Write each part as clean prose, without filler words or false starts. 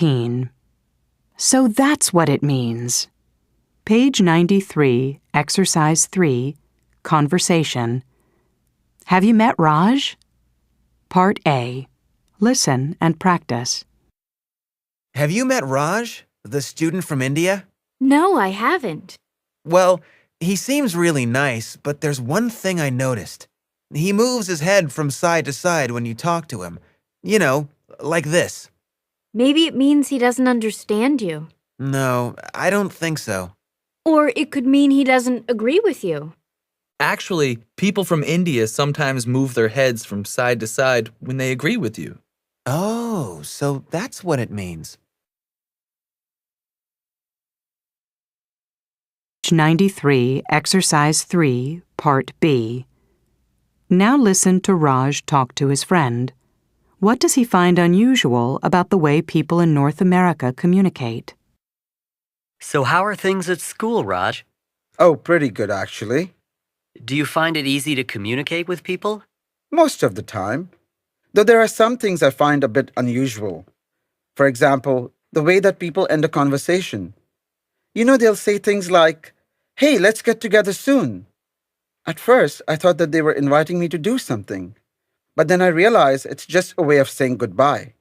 13. So that's what it means. Page 93, Exercise 3, Conversation. Have you met Raj? Part A. Listen and practice. Have you met Raj, the student from India? No, I haven't. Well, he seems really nice, but there's one thing I noticed. He moves his head from side to side when you talk to him. You know, like this. Maybe it means he doesn't understand you. No, I don't think so. Or it could mean he doesn't agree with you. Actually, people from India sometimes move their heads from side to side when they agree with you. Oh, so that's what it means. Page 93, Exercise 3, Part B. Now listen to Raj talk to his friend. What does he find unusual about the way people in North America communicate? So how are things at school, Raj? Oh, pretty good, actually. Do you find it easy to communicate with people? Most of the time. Though there are some things I find a bit unusual. For example, the way that people end a conversation. You know, they'll say things like, "Hey, let's get together soon." At first, I thought that they were inviting me to do something. But then I realized it's just a way of saying goodbye.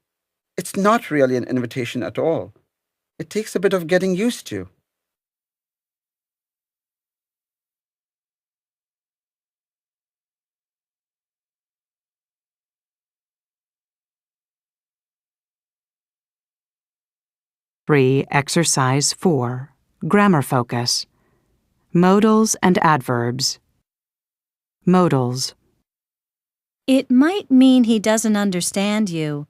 It's not really an invitation at all. It takes a bit of getting used to. Exercise 4, Grammar Focus. Modals and adverbs. Modals. It might mean he doesn't understand you.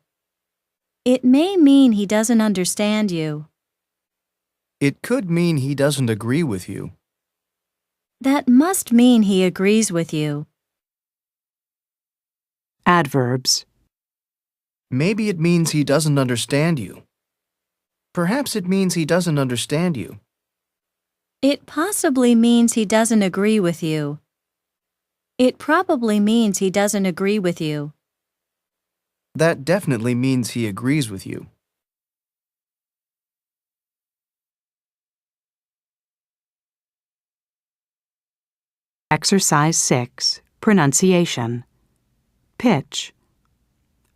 It may mean he doesn't understand you. It could mean he doesn't agree with you. That must mean he agrees with you. Adverbs. Maybe it means he doesn't understand you. Perhaps it means he doesn't understand you. It possibly means he doesn't agree with you. It probably means he doesn't agree with you. That definitely means he agrees with you. Exercise 6, Pronunciation. Pitch.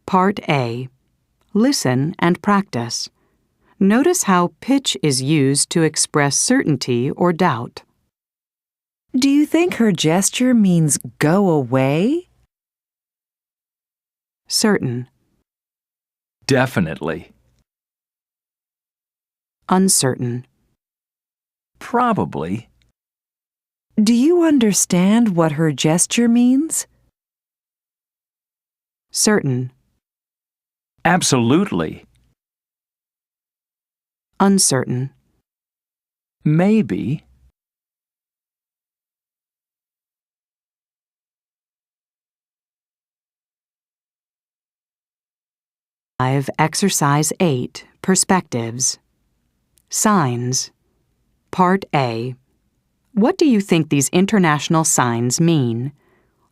Part A. Listen and practice. Notice how pitch is used to express certainty or doubt. Do you think her gesture means go away? Certain. Definitely. Uncertain. Probably. Do you understand what her gesture means? Certain. Absolutely. Uncertain. Maybe. Exercise 8, Perspectives. Signs. Part A. What do you think these international signs mean?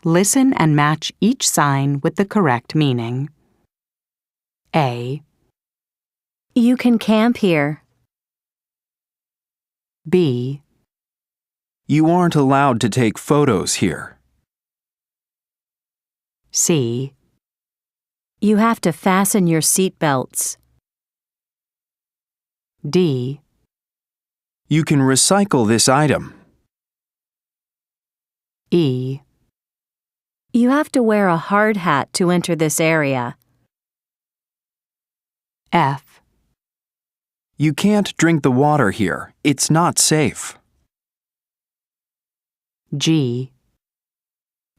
Listen and match each sign with the correct meaning. A. You can camp here. B. You aren't allowed to take photos here. C. You have to fasten your seat belts. D. You can recycle this item. E. You have to wear a hard hat to enter this area. F. You can't drink the water here. It's not safe. G.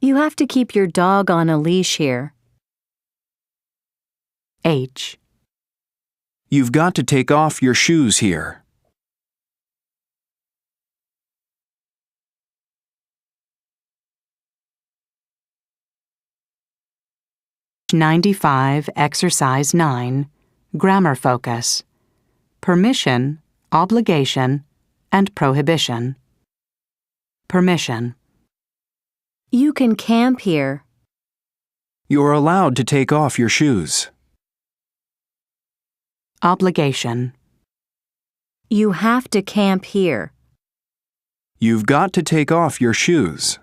You have to keep your dog on a leash here. H. You've got to take off your shoes here. 95, Exercise 9, Grammar Focus. Permission, obligation, and prohibition. Permission. You can camp here. You're allowed to take off your shoes. Obligation. You have to camp here. You've got to take off your shoes.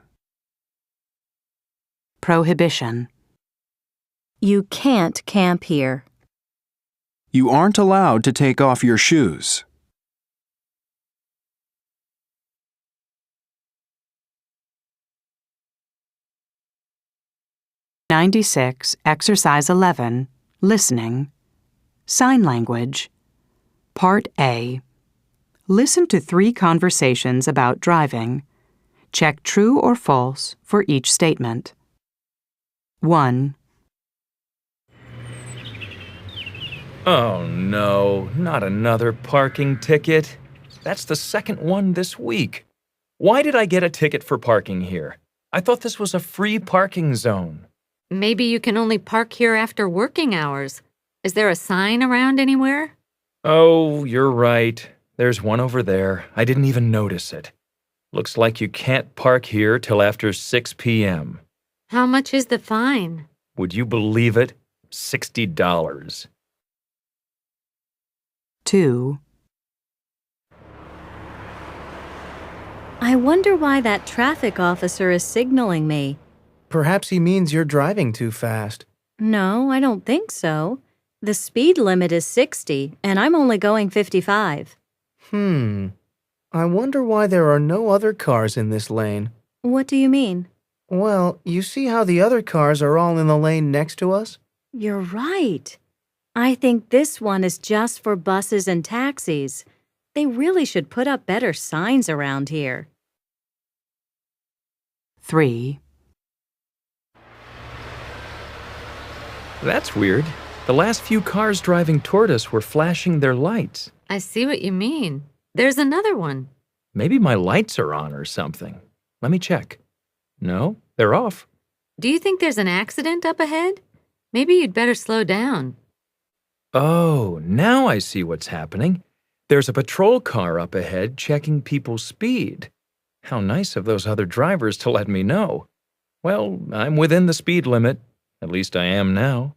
Prohibition. You can't camp here. You aren't allowed to take off your shoes. Exercise 11, Listening. Sign language. Part A. Listen to 3 conversations about driving. Check true or false for each statement. 1, Oh no, not another parking ticket. That's the second one this week. Why did I get a ticket for parking here? I thought this was a free parking zone. Maybe you can only park here after working hours. Is there a sign around anywhere? Oh, you're right. There's one over there. I didn't even notice it. Looks like you can't park here till after 6 p.m. How much is the fine? Would you believe it? $60. 2, I wonder why that traffic officer is signaling me. Perhaps he means you're driving too fast. No, I don't think so. The speed limit is 60, and I'm only going 55. I wonder why there are no other cars in this lane. What do you mean? Well, you see how the other cars are all in the lane next to us? You're right. I think this one is just for buses and taxis. They really should put up better signs around here. 3, That's weird. The last few cars driving toward us were flashing their lights. I see what you mean. There's another one. Maybe my lights are on or something. Let me check. No, they're off. Do you think there's an accident up ahead? Maybe you'd better slow down. Oh, now I see what's happening. There's a patrol car up ahead checking people's speed. How nice of those other drivers to let me know. Well, I'm within the speed limit. At least I am now.